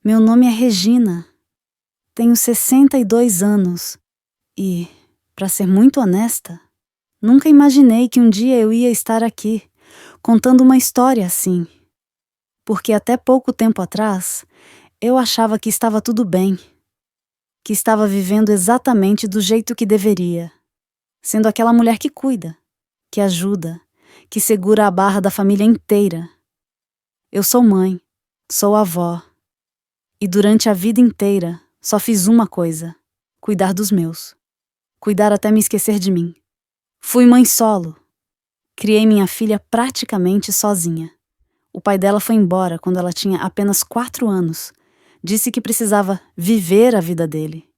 Meu nome é Regina. Tenho 62 anos e, para ser muito honesta, nunca imaginei que um dia eu ia estar aqui, contando uma história assim. Porque até pouco tempo atrás, eu achava que estava tudo bem, que estava vivendo exatamente do jeito que deveria, sendo aquela mulher que cuida, que ajuda, que segura a barra da família inteira. Eu sou mãe, sou avó, e durante a vida inteira só fiz uma coisa: cuidar dos meus. Cuidar até me esquecer de mim. Fui mãe solo. Criei minha filha praticamente sozinha. O pai dela foi embora quando ela tinha apenas 4 anos. Disse que precisava viver a vida dele.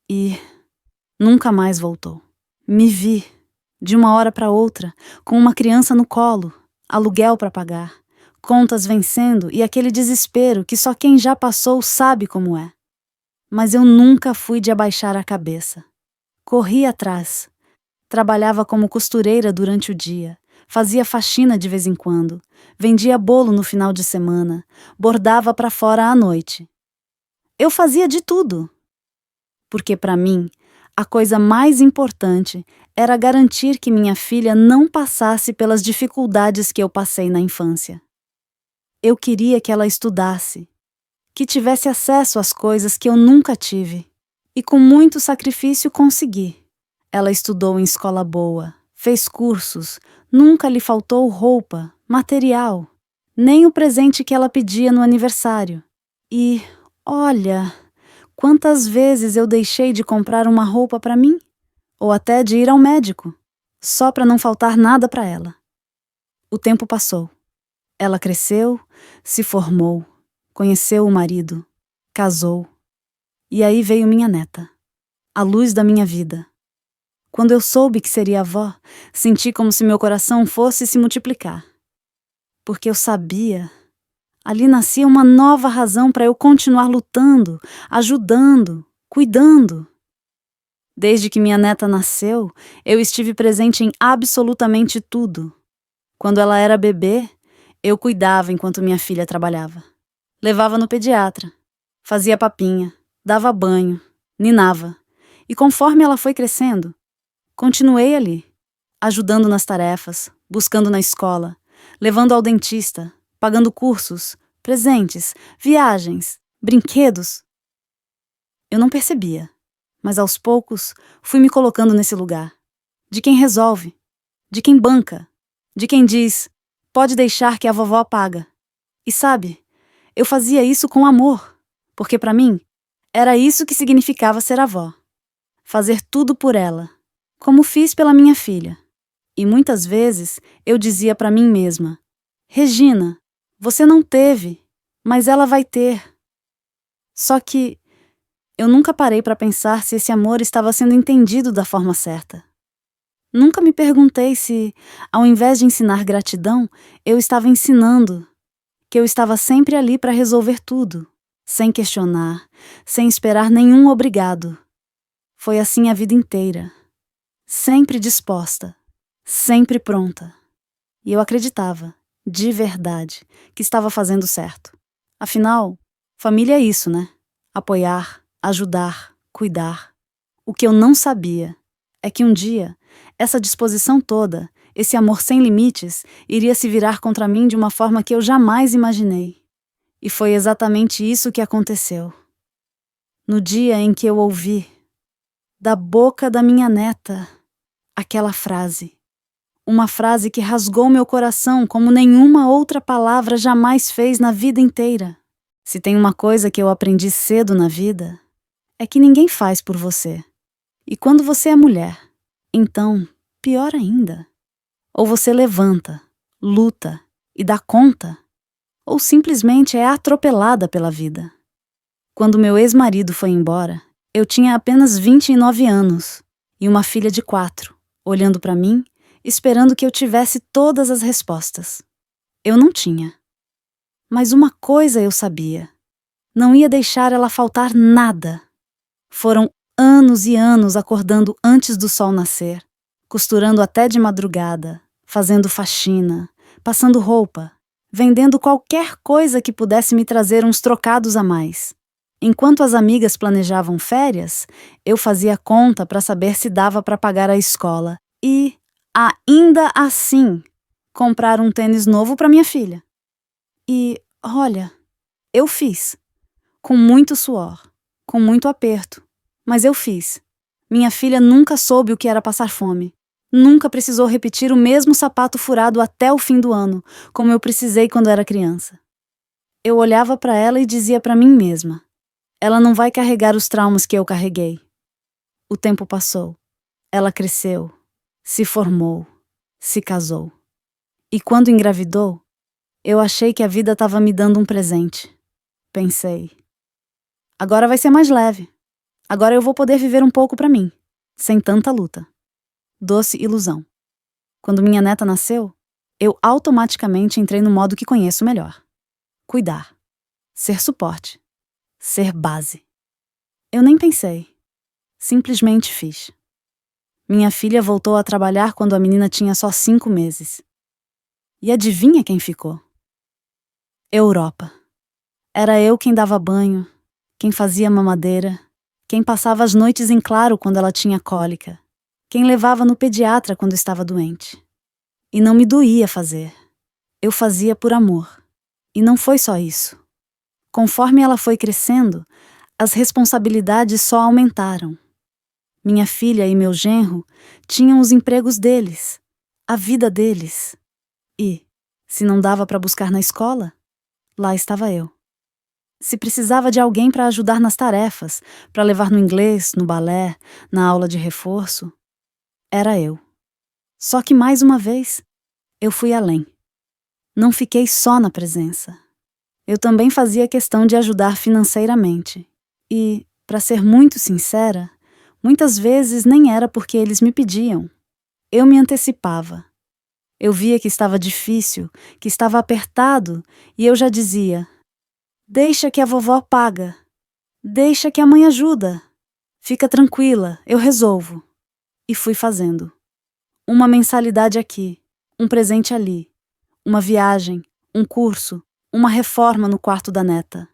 E nunca mais voltou. Me vi, de uma hora para outra, com uma criança no colo, aluguel para pagar, contas vencendo e aquele desespero que só quem já passou sabe como é. Mas eu nunca fui de abaixar a cabeça. Corri atrás. Trabalhava como costureira durante o dia, fazia faxina de vez em quando, vendia bolo no final de semana, bordava para fora à noite. Eu fazia de tudo. Porque para mim, a coisa mais importante era garantir que minha filha não passasse pelas dificuldades que eu passei na infância. Eu queria que ela estudasse, que tivesse acesso às coisas que eu nunca tive, e com muito sacrifício consegui. Ela estudou em escola boa, fez cursos, nunca lhe faltou roupa, material, nem o presente que ela pedia no aniversário. E, olha, quantas vezes eu deixei de comprar uma roupa para mim? Ou até de ir ao médico, só para não faltar nada para ela. O tempo passou. Ela cresceu, se formou, conheceu o marido, casou. E aí veio minha neta, a luz da minha vida. Quando eu soube que seria avó, senti como se meu coração fosse se multiplicar. Porque eu sabia, ali nascia uma nova razão para eu continuar lutando, ajudando, cuidando. Desde que minha neta nasceu, eu estive presente em absolutamente tudo. Quando ela era bebê, eu cuidava enquanto minha filha trabalhava. Levava no pediatra, fazia papinha, dava banho, ninava. E conforme ela foi crescendo, continuei ali, ajudando nas tarefas, buscando na escola, levando ao dentista, pagando cursos, presentes, viagens, brinquedos. Eu não percebia, mas aos poucos fui me colocando nesse lugar. De quem resolve, de quem banca, de quem diz, pode deixar que a vovó paga. E sabe, eu fazia isso com amor, porque para mim era isso que significava ser avó. Fazer tudo por ela, como fiz pela minha filha. E muitas vezes eu dizia para mim mesma, Regina, você não teve, mas ela vai ter. Só que eu nunca parei para pensar se esse amor estava sendo entendido da forma certa. Nunca me perguntei se, ao invés de ensinar gratidão, eu estava ensinando, que eu estava sempre ali para resolver tudo, sem questionar, sem esperar nenhum obrigado. Foi assim a vida inteira. Sempre disposta, sempre pronta. E eu acreditava, de verdade, que estava fazendo certo. Afinal, família é isso, né? Apoiar, ajudar, cuidar. O que eu não sabia é que um dia, essa disposição toda, esse amor sem limites, iria se virar contra mim de uma forma que eu jamais imaginei. E foi exatamente isso que aconteceu. No dia em que eu ouvi, da boca da minha neta, aquela frase. Uma frase que rasgou meu coração como nenhuma outra palavra jamais fez na vida inteira. Se tem uma coisa que eu aprendi cedo na vida, é que ninguém faz por você. E quando você é mulher, então, pior ainda. Ou você levanta, luta e dá conta, ou simplesmente é atropelada pela vida. Quando meu ex-marido foi embora, eu tinha apenas 29 anos e uma filha de 4, olhando para mim, esperando que eu tivesse todas as respostas. Eu não tinha. Mas uma coisa eu sabia. Não ia deixar ela faltar nada. Foram anos e anos acordando antes do sol nascer, costurando até de madrugada, fazendo faxina, passando roupa, vendendo qualquer coisa que pudesse me trazer uns trocados a mais. Enquanto as amigas planejavam férias, eu fazia conta para saber se dava para pagar a escola e, ainda assim, comprar um tênis novo para minha filha. E, olha, eu fiz. Com muito suor, com muito aperto, mas eu fiz. Minha filha nunca soube o que era passar fome. Nunca precisou repetir o mesmo sapato furado até o fim do ano, como eu precisei quando era criança. Eu olhava para ela e dizia para mim mesma: ela não vai carregar os traumas que eu carreguei. O tempo passou. Ela cresceu, se formou, se casou. E quando engravidou, eu achei que a vida estava me dando um presente. Pensei: agora vai ser mais leve. Agora eu vou poder viver um pouco para mim, sem tanta luta. Doce ilusão. Quando minha neta nasceu, eu automaticamente entrei no modo que conheço melhor. Cuidar. Ser suporte. Ser base. Eu nem pensei. Simplesmente fiz. Minha filha voltou a trabalhar quando a menina tinha só 5 meses. E adivinha quem ficou? Europa. Era eu quem dava banho, quem fazia mamadeira, quem passava as noites em claro quando ela tinha cólica, quem levava no pediatra quando estava doente. E não me doía fazer. Eu fazia por amor. E não foi só isso. Conforme ela foi crescendo, as responsabilidades só aumentaram. Minha filha e meu genro tinham os empregos deles, a vida deles. E, se não dava para buscar na escola, lá estava eu. Se precisava de alguém para ajudar nas tarefas, para levar no inglês, no balé, na aula de reforço, era eu. Só que mais uma vez, eu fui além. Não fiquei só na presença. Eu também fazia questão de ajudar financeiramente. E, para ser muito sincera, muitas vezes nem era porque eles me pediam. Eu me antecipava. Eu via que estava difícil, que estava apertado, e eu já dizia: deixa que a vovó paga. Deixa que a mãe ajuda. Fica tranquila, eu resolvo. E fui fazendo. Uma mensalidade aqui, um presente ali, uma viagem, um curso, uma reforma no quarto da neta.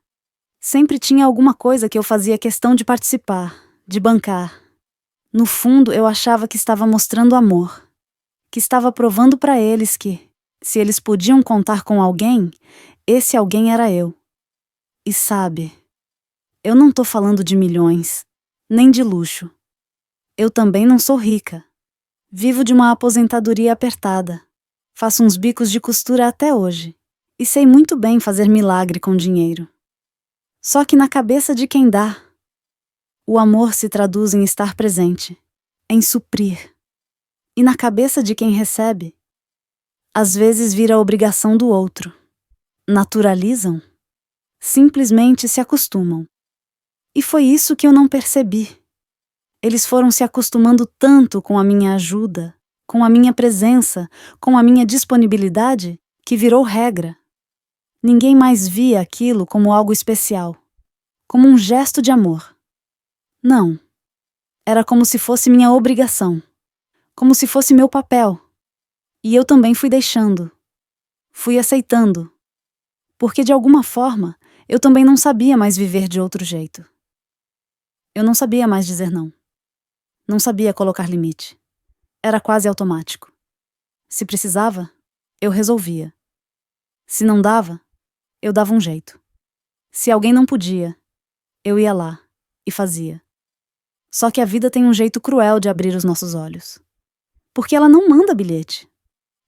Sempre tinha alguma coisa que eu fazia questão de participar, de bancar. No fundo, eu achava que estava mostrando amor, que estava provando para eles que, se eles podiam contar com alguém, esse alguém era eu. E sabe, eu não tô falando de milhões, nem de luxo. Eu também não sou rica. Vivo de uma aposentadoria apertada. Faço uns bicos de costura até hoje. E sei muito bem fazer milagre com dinheiro. Só que na cabeça de quem dá, o amor se traduz em estar presente, em suprir. E na cabeça de quem recebe, às vezes vira obrigação do outro. Naturalizam? Simplesmente se acostumam. E foi isso que eu não percebi. Eles foram se acostumando tanto com a minha ajuda, com a minha presença, com a minha disponibilidade, que virou regra. Ninguém mais via aquilo como algo especial, como um gesto de amor. Não. Era como se fosse minha obrigação, como se fosse meu papel. E eu também fui deixando. Fui aceitando. Porque de alguma forma, eu também não sabia mais viver de outro jeito. Eu não sabia mais dizer não. Não sabia colocar limite. Era quase automático. Se precisava, eu resolvia. Se não dava, eu dava um jeito. Se alguém não podia, eu ia lá e fazia. Só que a vida tem um jeito cruel de abrir os nossos olhos. Porque ela não manda bilhete.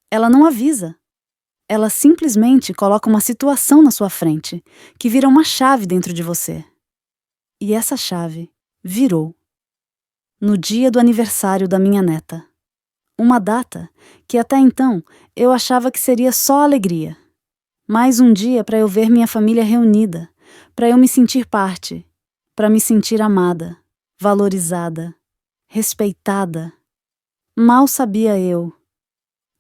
Ela não avisa. Ela simplesmente coloca uma situação na sua frente, que vira uma chave dentro de você. E essa chave virou. No dia do aniversário da minha neta. Uma data que até então eu achava que seria só alegria. Mais um dia para eu ver minha família reunida, para eu me sentir parte, para me sentir amada, valorizada, respeitada. Mal sabia eu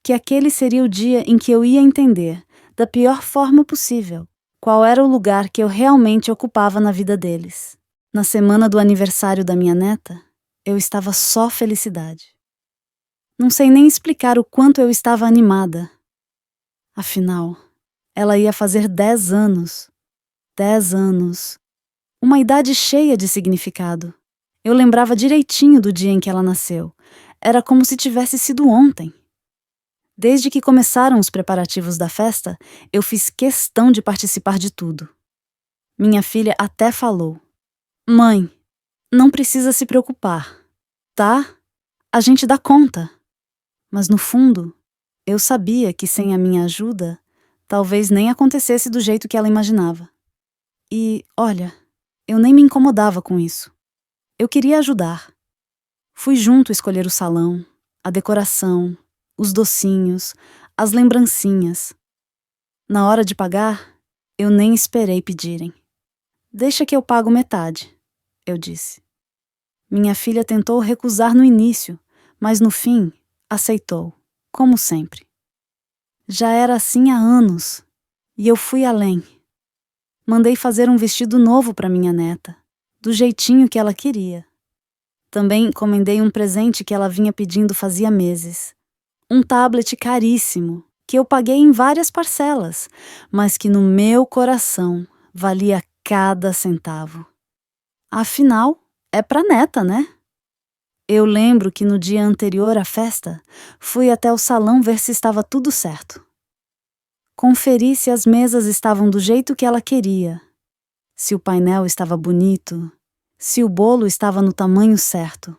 que aquele seria o dia em que eu ia entender, da pior forma possível, qual era o lugar que eu realmente ocupava na vida deles. Na semana do aniversário da minha neta, eu estava só felicidade. Não sei nem explicar o quanto eu estava animada. Afinal, Ela ia fazer 10 anos. 10 anos. Uma idade cheia de significado. Eu lembrava direitinho do dia em que ela nasceu. Era como se tivesse sido ontem. Desde que começaram os preparativos da festa, eu fiz questão de participar de tudo. Minha filha até falou: "Mãe, não precisa se preocupar, tá? A gente dá conta." Mas no fundo, eu sabia que sem a minha ajuda, talvez nem acontecesse do jeito que ela imaginava. E, olha, eu nem me incomodava com isso. Eu queria ajudar. Fui junto escolher o salão, a decoração, os docinhos, as lembrancinhas. Na hora de pagar, eu nem esperei pedirem. "Deixa que eu pago metade", eu disse. Minha filha tentou recusar no início, mas no fim, aceitou, como sempre. Já era assim há anos, e eu fui além. Mandei fazer um vestido novo para minha neta, do jeitinho que ela queria. Também encomendei um presente que ela vinha pedindo fazia meses. Um tablet caríssimo, que eu paguei em várias parcelas, mas que no meu coração valia cada centavo. Afinal, é pra neta, né? Eu lembro que no dia anterior à festa, fui até o salão ver se estava tudo certo. Conferi se as mesas estavam do jeito que ela queria, se o painel estava bonito, se o bolo estava no tamanho certo.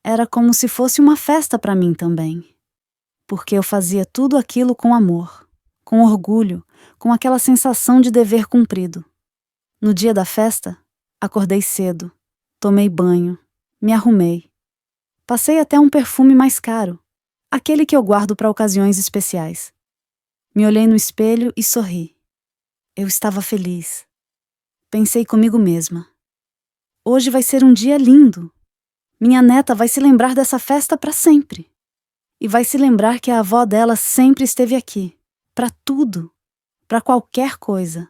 Era como se fosse uma festa para mim também, porque eu fazia tudo aquilo com amor, com orgulho, com aquela sensação de dever cumprido. No dia da festa, acordei cedo, tomei banho, me arrumei. Passei até um perfume mais caro, aquele que eu guardo para ocasiões especiais. Me olhei no espelho e sorri. Eu estava feliz. Pensei comigo mesma: hoje vai ser um dia lindo. Minha neta vai se lembrar dessa festa para sempre. E vai se lembrar que a avó dela sempre esteve aqui, para tudo, para qualquer coisa.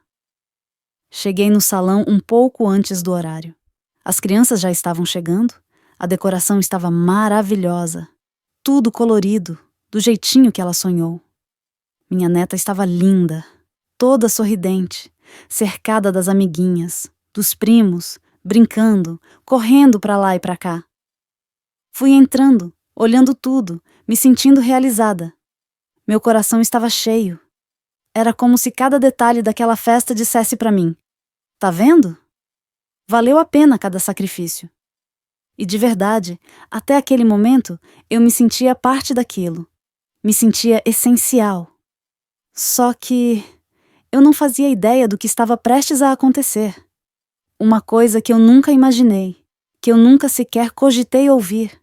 Cheguei no salão um pouco antes do horário. As crianças já estavam chegando, a decoração estava maravilhosa, tudo colorido, do jeitinho que ela sonhou. Minha neta estava linda, toda sorridente, cercada das amiguinhas, dos primos, brincando, correndo para lá e para cá. Fui entrando, olhando tudo, me sentindo realizada. Meu coração estava cheio. Era como se cada detalhe daquela festa dissesse para mim: "Tá vendo? Valeu a pena cada sacrifício." E de verdade, até aquele momento, eu me sentia parte daquilo. Me sentia essencial. Só que eu não fazia ideia do que estava prestes a acontecer. Uma coisa que eu nunca imaginei, que eu nunca sequer cogitei ouvir,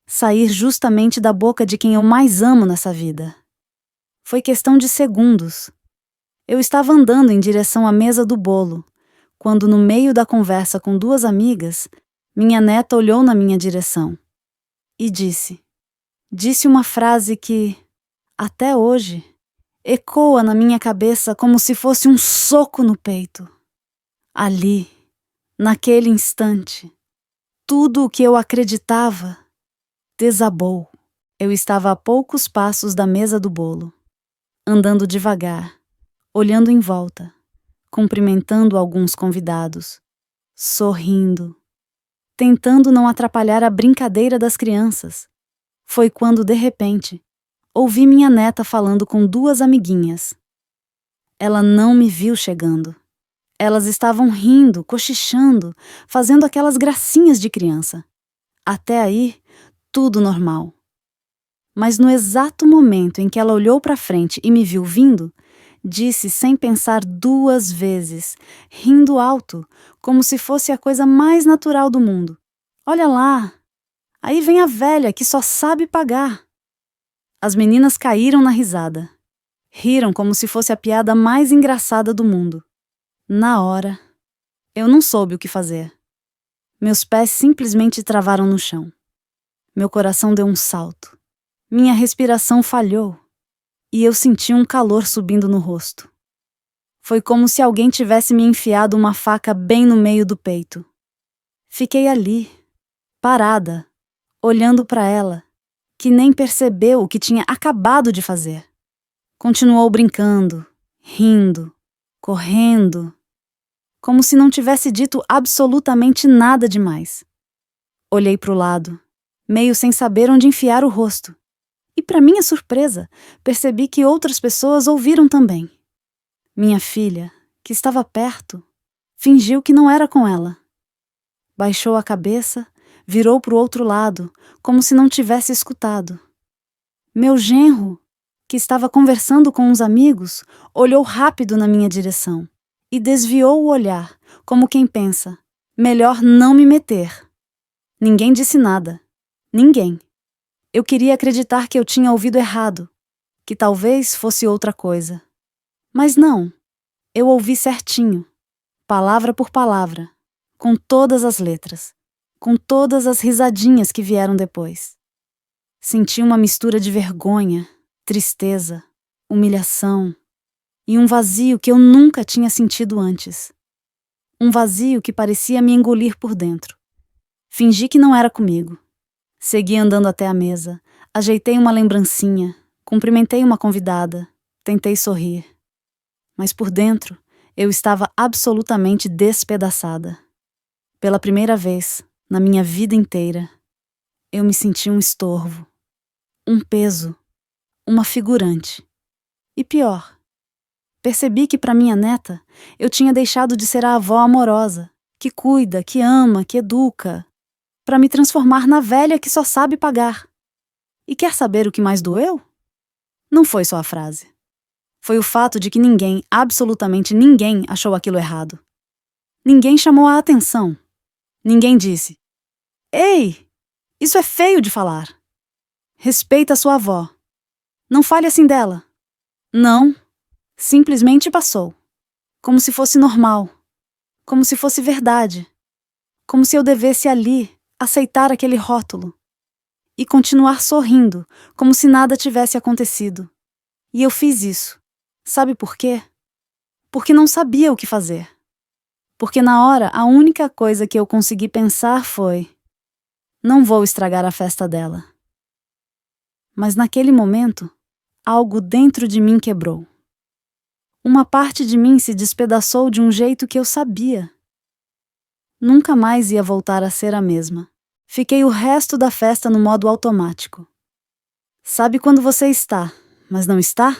sair justamente da boca de quem eu mais amo nessa vida. Foi questão de segundos. Eu estava andando em direção à mesa do bolo, quando no meio da conversa com duas amigas, minha neta olhou na minha direção e disse uma frase que, até hoje, ecoa na minha cabeça como se fosse um soco no peito. Ali, naquele instante, tudo o que eu acreditava desabou. Eu estava a poucos passos da mesa do bolo, andando devagar, olhando em volta, cumprimentando alguns convidados, sorrindo, tentando não atrapalhar a brincadeira das crianças. Foi quando, de repente, ouvi minha neta falando com duas amiguinhas. Ela não me viu chegando. Elas estavam rindo, cochichando, fazendo aquelas gracinhas de criança. Até aí, tudo normal. Mas no exato momento em que ela olhou para frente e me viu vindo, disse sem pensar duas vezes, rindo alto, como se fosse a coisa mais natural do mundo: "Olha lá, aí vem a velha que só sabe pagar." As meninas caíram na risada. Riram como se fosse a piada mais engraçada do mundo. Na hora, eu não soube o que fazer. Meus pés simplesmente travaram no chão. Meu coração deu um salto. Minha respiração falhou. E eu senti um calor subindo no rosto. Foi como se alguém tivesse me enfiado uma faca bem no meio do peito. Fiquei ali, parada, olhando para ela, que nem percebeu o que tinha acabado de fazer. Continuou brincando, rindo, correndo, como se não tivesse dito absolutamente nada demais. Olhei para o lado, meio sem saber onde enfiar o rosto. E, para minha surpresa, percebi que outras pessoas ouviram também. Minha filha, que estava perto, fingiu que não era com ela. Baixou a cabeça, virou para o outro lado, como se não tivesse escutado. Meu genro, que estava conversando com uns amigos, olhou rápido na minha direção e desviou o olhar, como quem pensa: melhor não me meter. Ninguém disse nada. Ninguém. Eu queria acreditar que eu tinha ouvido errado, que talvez fosse outra coisa. Mas não. Eu ouvi certinho, palavra por palavra, com todas as letras, com todas as risadinhas que vieram depois. Senti uma mistura de vergonha, tristeza, humilhação e um vazio que eu nunca tinha sentido antes. Um vazio que parecia me engolir por dentro. Fingi que não era comigo. Segui andando até a mesa, ajeitei uma lembrancinha, cumprimentei uma convidada, tentei sorrir. Mas por dentro, eu estava absolutamente despedaçada. Pela primeira vez, na minha vida inteira, eu me senti um estorvo, um peso, uma figurante. E pior, percebi que para minha neta, eu tinha deixado de ser a avó amorosa, que cuida, que ama, que educa, para me transformar na velha que só sabe pagar. E quer saber o que mais doeu? Não foi só a frase. Foi o fato de que ninguém, absolutamente ninguém, achou aquilo errado. Ninguém chamou a atenção. Ninguém disse: "Ei, isso é feio de falar. Respeita sua avó. Não fale assim dela." Não, simplesmente passou. Como se fosse normal. Como se fosse verdade. Como se eu devesse ali aceitar aquele rótulo e continuar sorrindo, como se nada tivesse acontecido. E eu fiz isso. Sabe por quê? Porque não sabia o que fazer. Porque na hora a única coisa que eu consegui pensar foi: não vou estragar a festa dela. Mas naquele momento, algo dentro de mim quebrou. Uma parte de mim se despedaçou de um jeito que eu sabia. Nunca mais ia voltar a ser a mesma. Fiquei o resto da festa no modo automático. Sabe quando você está, mas não está?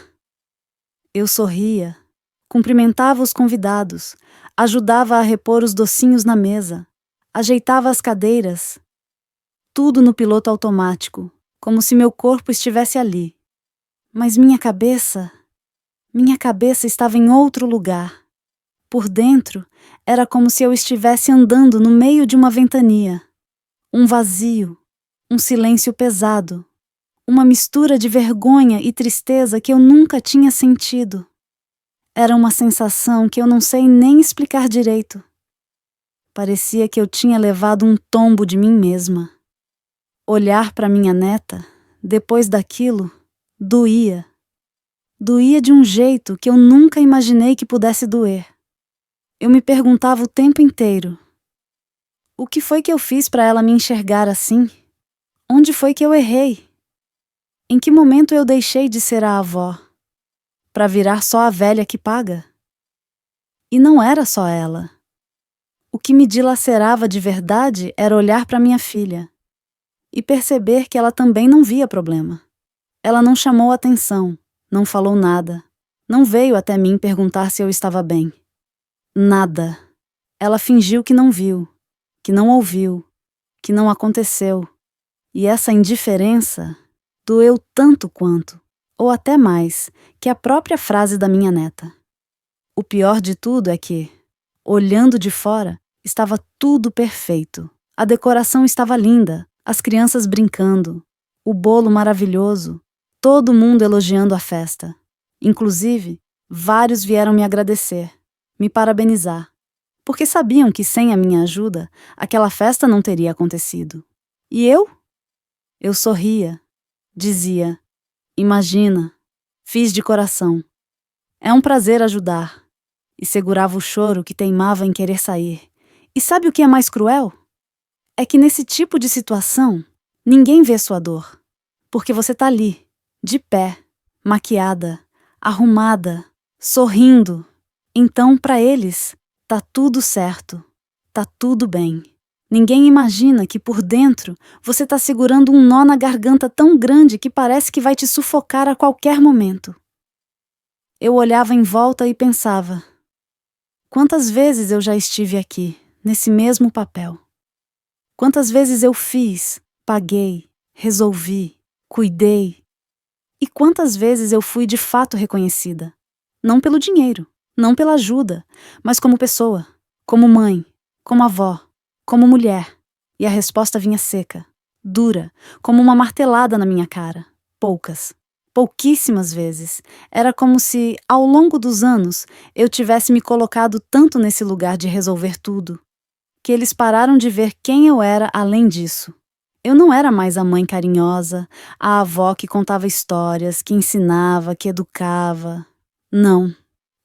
Eu sorria, cumprimentava os convidados, ajudava a repor os docinhos na mesa, ajeitava as cadeiras. Tudo no piloto automático, como se meu corpo estivesse ali. Mas minha cabeça estava em outro lugar. Por dentro, era como se eu estivesse andando no meio de uma ventania. Um vazio, um silêncio pesado, uma mistura de vergonha e tristeza que eu nunca tinha sentido. Era uma sensação que eu não sei nem explicar direito. Parecia que eu tinha levado um tombo de mim mesma. Olhar para minha neta, depois daquilo, doía. Doía de um jeito que eu nunca imaginei que pudesse doer. Eu me perguntava o tempo inteiro: o que foi que eu fiz para ela me enxergar assim? Onde foi que eu errei? Em que momento eu deixei de ser a avó, para virar só a velha que paga? E não era só ela. O que me dilacerava de verdade era olhar para minha filha e perceber que ela também não via problema. Ela não chamou atenção, não falou nada, não veio até mim perguntar se eu estava bem. Nada. Ela fingiu que não viu, que não ouviu, que não aconteceu. E essa indiferença doeu tanto quanto, ou até mais, que a própria frase da minha neta. O pior de tudo é que, olhando de fora, estava tudo perfeito. A decoração estava linda, as crianças brincando, o bolo maravilhoso, todo mundo elogiando a festa. Inclusive, vários vieram me agradecer, me parabenizar, porque sabiam que sem a minha ajuda, aquela festa não teria acontecido. E eu? Eu sorria, dizia: imagina, fiz de coração. É um prazer ajudar. E segurava o choro que teimava em querer sair. E sabe o que é mais cruel? É que nesse tipo de situação, ninguém vê sua dor. Porque você tá ali, de pé, maquiada, arrumada, sorrindo. Então, para eles, tá tudo certo, tá tudo bem. Ninguém imagina que por dentro você tá segurando um nó na garganta tão grande que parece que vai te sufocar a qualquer momento. Eu olhava em volta e pensava: quantas vezes eu já estive aqui, nesse mesmo papel? Quantas vezes eu fiz, paguei, resolvi, cuidei? E quantas vezes eu fui de fato reconhecida? Não pelo dinheiro, não pela ajuda, mas como pessoa, como mãe, como avó, como mulher. E a resposta vinha seca, dura, como uma martelada na minha cara. Poucas, pouquíssimas vezes. Era como se, ao longo dos anos, eu tivesse me colocado tanto nesse lugar de resolver tudo, que eles pararam de ver quem eu era além disso. Eu não era mais a mãe carinhosa, a avó que contava histórias, que ensinava, que educava. Não.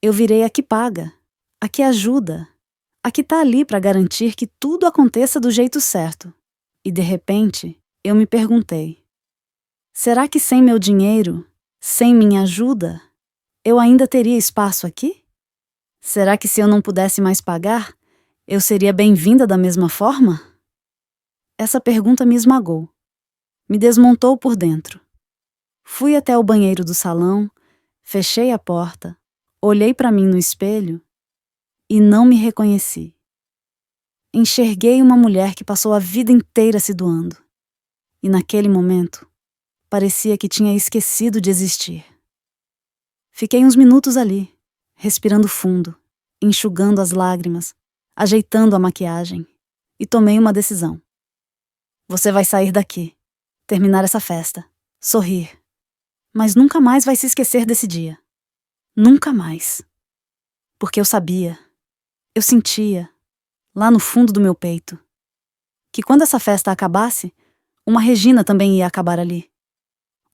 Eu virei a que paga, a que ajuda, a que tá ali para garantir que tudo aconteça do jeito certo. E de repente, eu me perguntei: será que sem meu dinheiro, sem minha ajuda, eu ainda teria espaço aqui? Será que se eu não pudesse mais pagar, eu seria bem-vinda da mesma forma? Essa pergunta me esmagou, me desmontou por dentro. Fui até o banheiro do salão, fechei a porta, olhei para mim no espelho e não me reconheci. Enxerguei uma mulher que passou a vida inteira se doando. E naquele momento, parecia que tinha esquecido de existir. Fiquei uns minutos ali, respirando fundo, enxugando as lágrimas, ajeitando a maquiagem, e tomei uma decisão. Você vai sair daqui, terminar essa festa, sorrir, mas nunca mais vai se esquecer desse dia. Nunca mais. Porque eu sabia, eu sentia, lá no fundo do meu peito, que quando essa festa acabasse, uma Regina também ia acabar ali.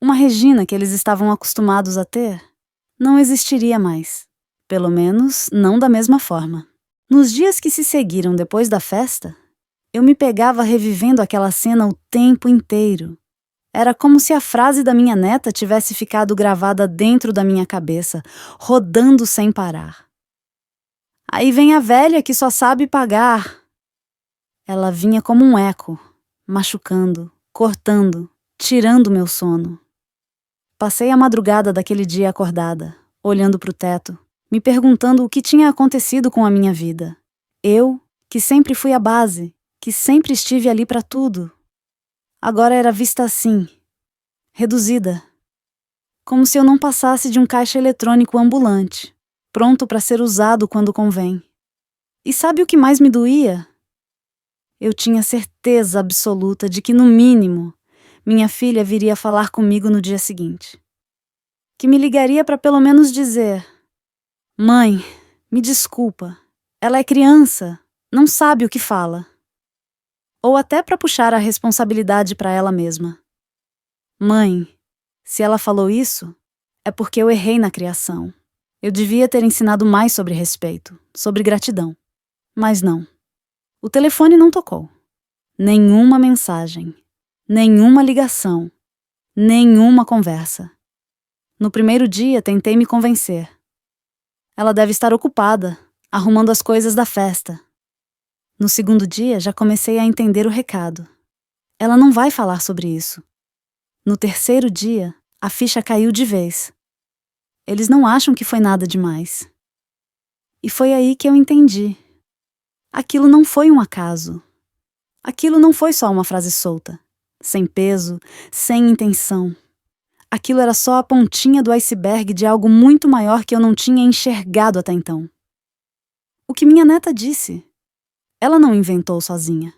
Uma Regina que eles estavam acostumados a ter não existiria mais. Pelo menos, não da mesma forma. Nos dias que se seguiram depois da festa, eu me pegava revivendo aquela cena o tempo inteiro. Era como se a frase da minha neta tivesse ficado gravada dentro da minha cabeça, rodando sem parar. Aí vem a velha que só sabe pagar. Ela vinha como um eco, machucando, cortando, tirando meu sono. Passei a madrugada daquele dia acordada, olhando para o teto, me perguntando o que tinha acontecido com a minha vida. Eu, que sempre fui a base, que sempre estive ali para tudo, agora era vista assim, reduzida, como se eu não passasse de um caixa eletrônico ambulante, pronto para ser usado quando convém. E sabe o que mais me doía? Eu tinha certeza absoluta de que, no mínimo, minha filha viria falar comigo no dia seguinte. Que me ligaria para pelo menos dizer: mãe, me desculpa, ela é criança, não sabe o que fala. Ou até para puxar a responsabilidade para ela mesma. Mãe, se ela falou isso, é porque eu errei na criação. Eu devia ter ensinado mais sobre respeito, sobre gratidão. Mas não. O telefone não tocou. Nenhuma mensagem. Nenhuma ligação. Nenhuma conversa. No primeiro dia, tentei me convencer. Ela deve estar ocupada, arrumando as coisas da festa. No segundo dia, já comecei a entender o recado. Ela não vai falar sobre isso. No terceiro dia, a ficha caiu de vez. Eles não acham que foi nada demais. E foi aí que eu entendi. Aquilo não foi um acaso. Aquilo não foi só uma frase solta, sem peso, sem intenção. Aquilo era só a pontinha do iceberg de algo muito maior que eu não tinha enxergado até então. O que minha neta disse, ela não inventou sozinha.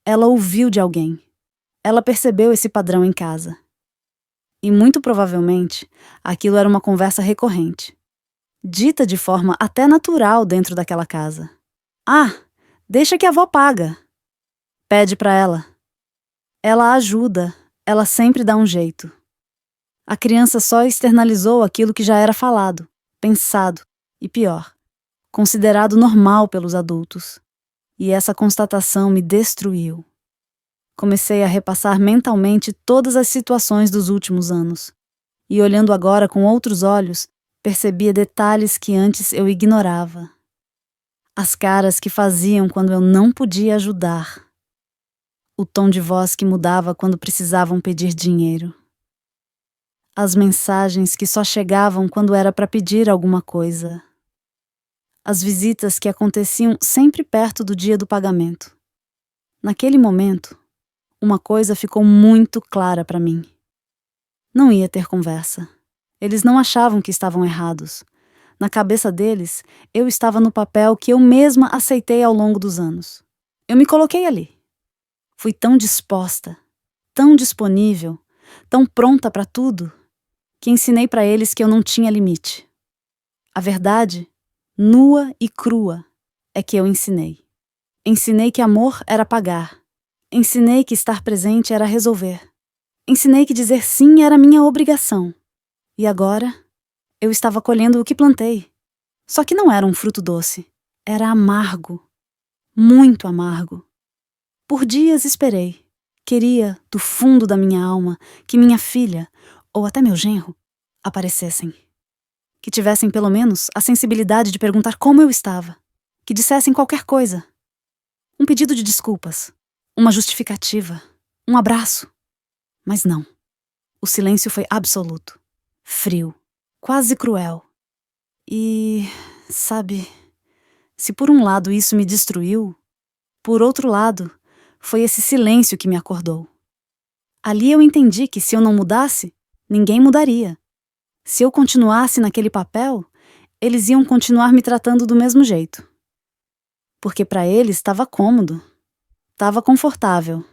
Ela ouviu de alguém. Ela percebeu esse padrão em casa. E muito provavelmente, aquilo era uma conversa recorrente, dita de forma até natural dentro daquela casa. Ah, deixa que a avó paga. Pede pra ela. Ela ajuda, ela sempre dá um jeito. A criança só externalizou aquilo que já era falado, pensado e, pior, considerado normal pelos adultos. E essa constatação me destruiu. Comecei a repassar mentalmente todas as situações dos últimos anos. E olhando agora com outros olhos, Percebia detalhes que antes eu ignorava. As caras que faziam quando eu não podia ajudar. O tom de voz que mudava quando precisavam pedir dinheiro. As mensagens que só chegavam quando era para pedir alguma coisa. As visitas que aconteciam sempre perto do dia do pagamento. Naquele momento, uma coisa ficou muito clara para mim. Não ia ter conversa. Eles não achavam que estavam errados. Na cabeça deles, eu estava no papel que eu mesma aceitei ao longo dos anos. Eu me coloquei ali. Fui tão disposta, tão disponível, tão pronta para tudo, que ensinei para eles que eu não tinha limite. A verdade, nua e crua, é que eu ensinei. Ensinei que amor era pagar. Ensinei que estar presente era resolver. Ensinei que dizer sim era minha obrigação. E agora, eu estava colhendo o que plantei. Só que não era um fruto doce. Era amargo. Muito amargo. Por dias esperei. Queria, do fundo da minha alma, que minha filha, ou até meu genro, aparecessem. Que tivessem pelo menos a sensibilidade de perguntar como eu estava. Que dissessem qualquer coisa. Um pedido de desculpas. Uma justificativa. Um abraço. Mas não. O silêncio foi absoluto. Frio. Quase cruel. E, sabe, se por um lado isso me destruiu, por outro lado, foi esse silêncio que me acordou. Ali eu entendi que se eu não mudasse, ninguém mudaria. Se eu continuasse naquele papel, eles iam continuar me tratando do mesmo jeito. Porque para eles estava cômodo, estava confortável.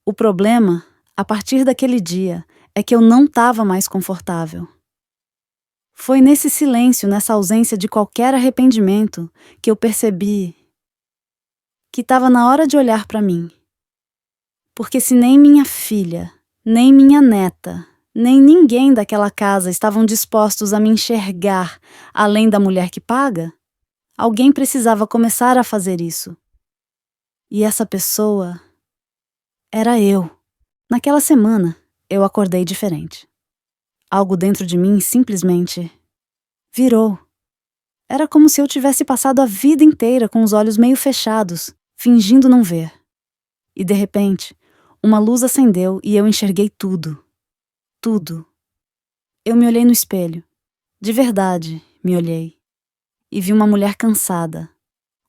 O problema, a partir daquele dia, é que eu não estava mais confortável. Foi nesse silêncio, nessa ausência de qualquer arrependimento, que eu percebi que estava na hora de olhar para mim. Porque se nem minha filha, nem minha neta, nem ninguém daquela casa estavam dispostos a me enxergar além da mulher que paga, alguém precisava começar a fazer isso. E essa pessoa era eu. Naquela semana, eu acordei diferente. Algo dentro de mim simplesmente virou. Era como se eu tivesse passado a vida inteira com os olhos meio fechados, fingindo não ver. E de repente, uma luz acendeu e eu enxerguei tudo. Tudo. Eu me olhei no espelho. De verdade, me olhei. E vi uma mulher cansada.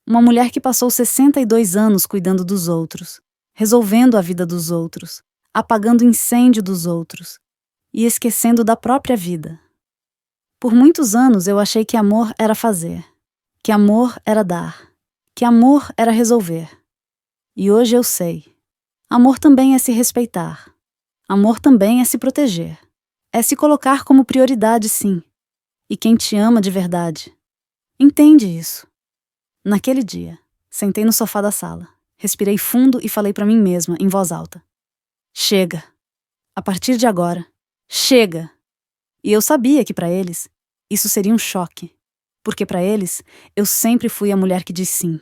Uma mulher que passou 62 anos cuidando dos outros, resolvendo a vida dos outros, apagando o incêndio dos outros e esquecendo da própria vida. Por muitos anos eu achei que amor era fazer, que amor era dar, que amor era resolver. E hoje eu sei. Amor também é se respeitar. Amor também é se proteger. É se colocar como prioridade, sim. E quem te ama de verdade entende isso. Naquele dia, sentei no sofá da sala, respirei fundo e falei para mim mesma, em voz alta. Chega. A partir de agora, chega. E eu sabia que para eles, isso seria um choque. Porque para eles, eu sempre fui a mulher que diz sim.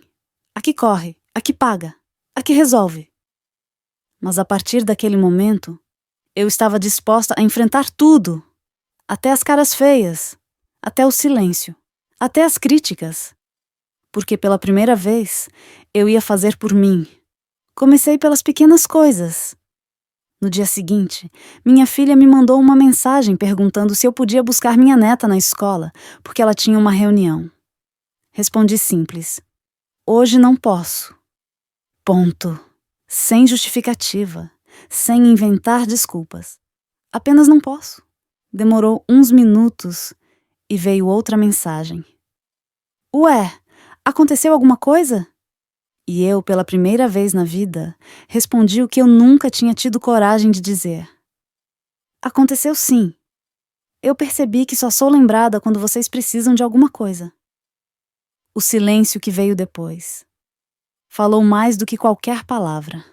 A que corre, a que paga, a que resolve. Mas a partir daquele momento, eu estava disposta a enfrentar tudo. Até as caras feias, até o silêncio, até as críticas. Porque pela primeira vez, eu ia fazer por mim. Comecei pelas pequenas coisas. No dia seguinte, minha filha me mandou uma mensagem perguntando se eu podia buscar minha neta na escola, porque ela tinha uma reunião. Respondi simples. Hoje não posso. Ponto. Sem justificativa, sem inventar desculpas. Apenas não posso. Demorou uns minutos e veio outra mensagem. Ué, aconteceu alguma coisa? E eu, pela primeira vez na vida, respondi o que eu nunca tinha tido coragem de dizer. Aconteceu sim. Eu percebi que só sou lembrada quando vocês precisam de alguma coisa. O silêncio que veio depois falou mais do que qualquer palavra.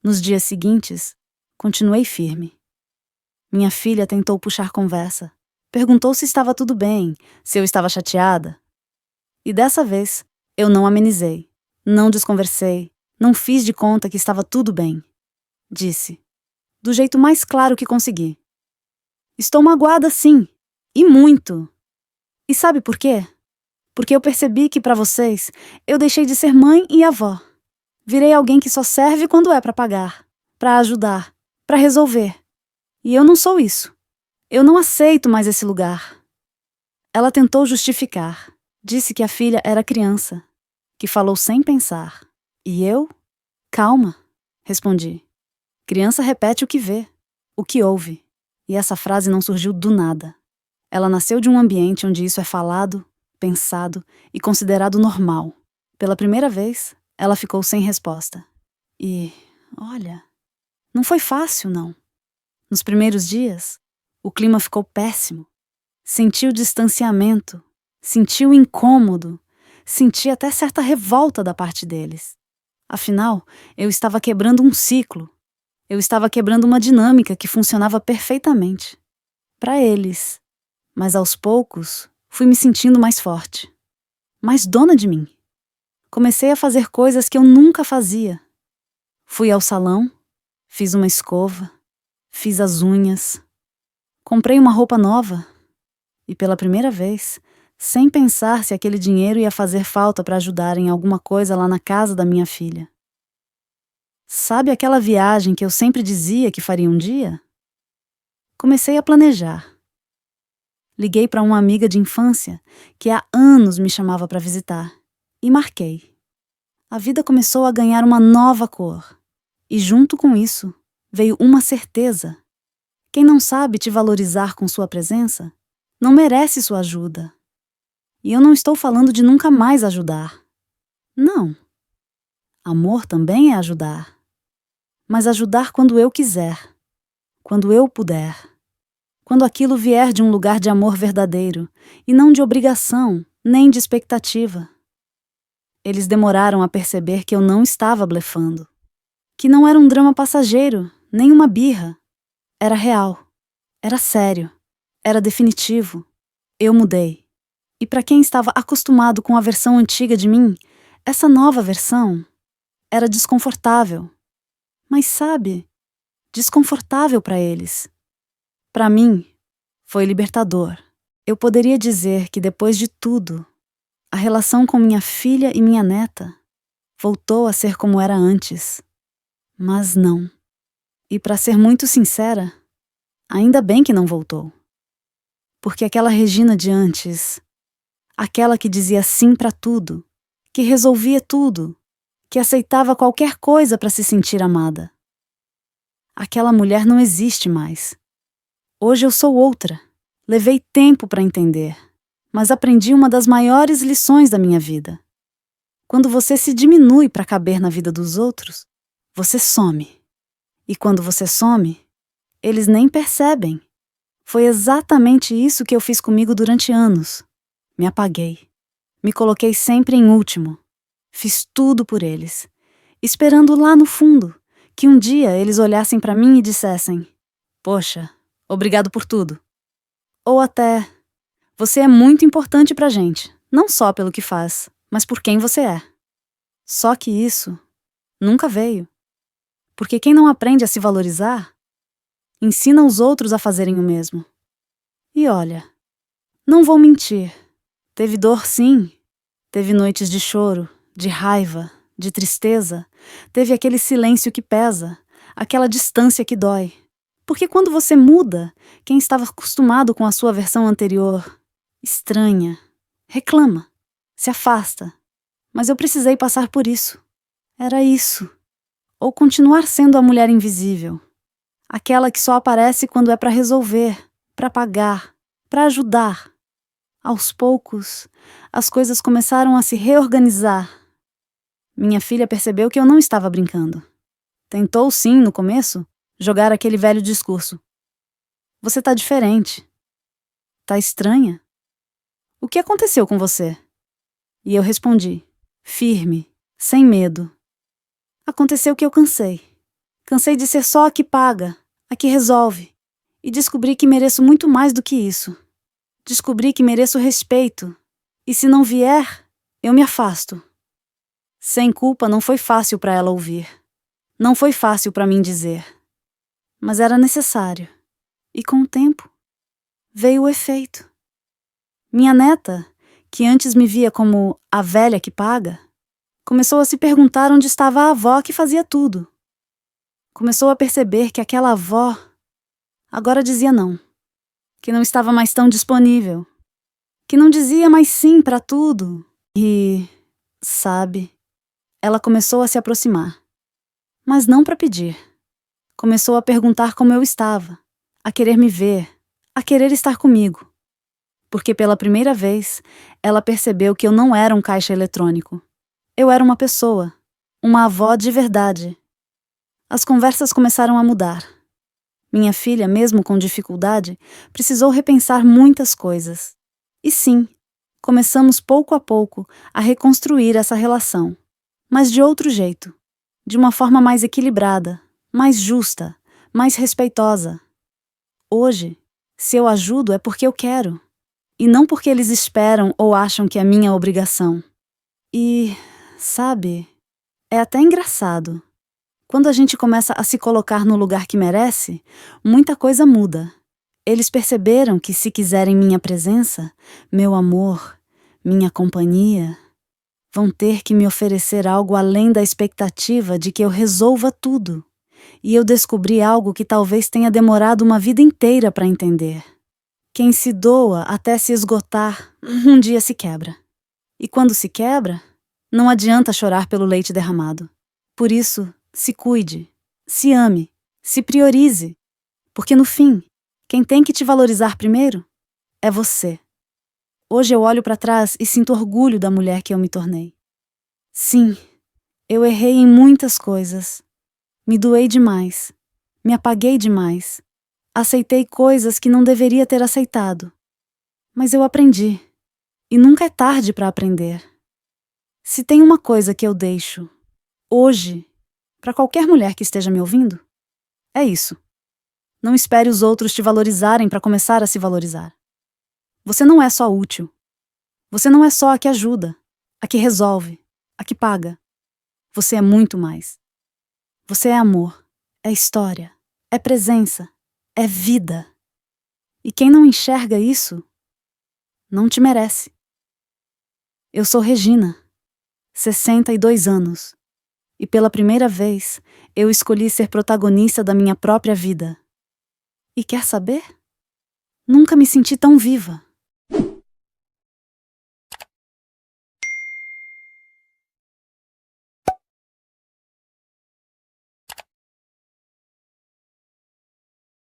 Nos dias seguintes, continuei firme. Minha filha tentou puxar conversa. Perguntou se estava tudo bem, se eu estava chateada. E dessa vez, eu não amenizei, não desconversei, não fiz de conta que estava tudo bem. Disse, do jeito mais claro que consegui. Estou magoada, sim, E muito. E sabe por quê? Porque eu percebi que, para vocês, eu deixei de ser mãe e avó. Virei alguém que só serve quando é para pagar, para ajudar, para resolver. E eu não sou isso. Eu não aceito mais esse lugar. Ela tentou justificar. Disse que a filha era criança, que falou sem pensar. E eu? Calma, respondi. Criança repete o que vê, o que ouve. E essa frase não surgiu do nada. Ela nasceu de um ambiente onde isso é falado, pensado e considerado normal. Pela primeira vez, ela ficou sem resposta. E, olha, não foi fácil, não. Nos primeiros dias, o clima ficou péssimo. Senti o distanciamento, senti o incômodo, senti até certa revolta da parte deles. Afinal, eu estava quebrando um ciclo. Eu estava quebrando uma dinâmica que funcionava perfeitamente. Para eles. Mas aos poucos, fui me sentindo mais forte. Mais dona de mim. Comecei a fazer coisas que eu nunca fazia. Fui ao salão, fiz uma escova, fiz as unhas, comprei uma roupa nova e, pela primeira vez, sem pensar se aquele dinheiro ia fazer falta para ajudar em alguma coisa lá na casa da minha filha. Sabe aquela viagem que eu sempre dizia que faria um dia? Comecei a planejar. Liguei para uma amiga de infância que há anos me chamava para visitar e marquei. A vida começou a ganhar uma nova cor. E junto com isso, veio uma certeza. Quem não sabe te valorizar com sua presença, não merece sua ajuda. E eu não estou falando de nunca mais ajudar. Não. Amor também é ajudar. Mas ajudar quando eu quiser. Quando eu puder. Quando aquilo vier de um lugar de amor verdadeiro, e não de obrigação, nem de expectativa. Eles demoraram a perceber que eu não estava blefando. Que não era um drama passageiro, nem uma birra. Era real. Era sério. Era definitivo. Eu mudei. E para quem estava acostumado com a versão antiga de mim, essa nova versão era desconfortável. Mas sabe, desconfortável para eles. Para mim, foi libertador. Eu poderia dizer que depois de tudo, a relação com minha filha e minha neta voltou a ser como era antes. Mas não. E para ser muito sincera, ainda bem que não voltou. Porque aquela Regina de antes, aquela que dizia sim para tudo, que resolvia tudo, que aceitava qualquer coisa para se sentir amada. Aquela mulher não existe mais. Hoje eu sou outra. Levei tempo para entender, mas aprendi uma das maiores lições da minha vida. Quando você se diminui para caber na vida dos outros, você some. E quando você some, eles nem percebem. Foi exatamente isso que eu fiz comigo durante anos. Me apaguei. Me coloquei sempre em último. Fiz tudo por eles, esperando lá no fundo que um dia eles olhassem para mim e dissessem: "Poxa, obrigado por tudo." Ou até: "Você é muito importante pra gente, não só pelo que faz, mas por quem você é." Só que isso nunca veio. Porque quem não aprende a se valorizar, ensina os outros a fazerem o mesmo. E olha, não vou mentir. Teve dor, sim. Teve noites de choro, de raiva, de tristeza. Teve aquele silêncio que pesa, aquela distância que dói. Porque quando você muda, quem estava acostumado com a sua versão anterior estranha, reclama, se afasta. Mas eu precisei passar por isso. Era isso. Ou continuar sendo a mulher invisível. Aquela que só aparece quando é para resolver, para pagar, para ajudar. Aos poucos, as coisas começaram a se reorganizar. Minha filha percebeu que eu não estava brincando. Tentou sim, no começo, jogar aquele velho discurso. "Você tá diferente. Tá estranha. O que aconteceu com você?" E eu respondi, firme, sem medo. Aconteceu que eu cansei. Cansei de ser só a que paga, a que resolve. E descobri que mereço muito mais do que isso. Descobri que mereço respeito. E se não vier, eu me afasto. Sem culpa não foi fácil para ela ouvir. Não foi fácil para mim dizer. Mas era necessário. E com o tempo, veio o efeito. Minha neta, que antes me via como a velha que paga, começou a se perguntar onde estava a avó que fazia tudo. Começou a perceber que aquela avó agora dizia não, que não estava mais tão disponível, que não dizia mais sim para tudo. E, sabe, ela começou a se aproximar, mas não para pedir. Começou a perguntar como eu estava, a querer me ver, a querer estar comigo. Porque pela primeira vez, ela percebeu que eu não era um caixa eletrônico. Eu era uma pessoa, uma avó de verdade. As conversas começaram a mudar. Minha filha, mesmo com dificuldade, precisou repensar muitas coisas. E sim, começamos pouco a pouco a reconstruir essa relação, mas de outro jeito, de uma forma mais equilibrada, mais justa, mais respeitosa. Hoje, se eu ajudo é porque eu quero, e não porque eles esperam ou acham que é minha obrigação. E, sabe, é até engraçado. Quando a gente começa a se colocar no lugar que merece, muita coisa muda. Eles perceberam que se quiserem minha presença, meu amor, minha companhia, vão ter que me oferecer algo além da expectativa de que eu resolva tudo. E eu descobri algo que talvez tenha demorado uma vida inteira para entender. Quem se doa até se esgotar, um dia se quebra. E quando se quebra, não adianta chorar pelo leite derramado. Por isso, se cuide, se ame, se priorize. Porque no fim, quem tem que te valorizar primeiro é você. Hoje eu olho para trás e sinto orgulho da mulher que eu me tornei. Sim, eu errei em muitas coisas. Me doei demais. Me apaguei demais. Aceitei coisas que não deveria ter aceitado. Mas eu aprendi. E nunca é tarde para aprender. Se tem uma coisa que eu deixo, hoje, para qualquer mulher que esteja me ouvindo, é isso. Não espere os outros te valorizarem para começar a se valorizar. Você não é só útil. Você não é só a que ajuda, a que resolve, a que paga. Você é muito mais. Você é amor, é história, é presença, é vida. E quem não enxerga isso, não te merece. Eu sou Regina, 62 anos, e pela primeira vez eu escolhi ser protagonista da minha própria vida. E quer saber? Nunca me senti tão viva.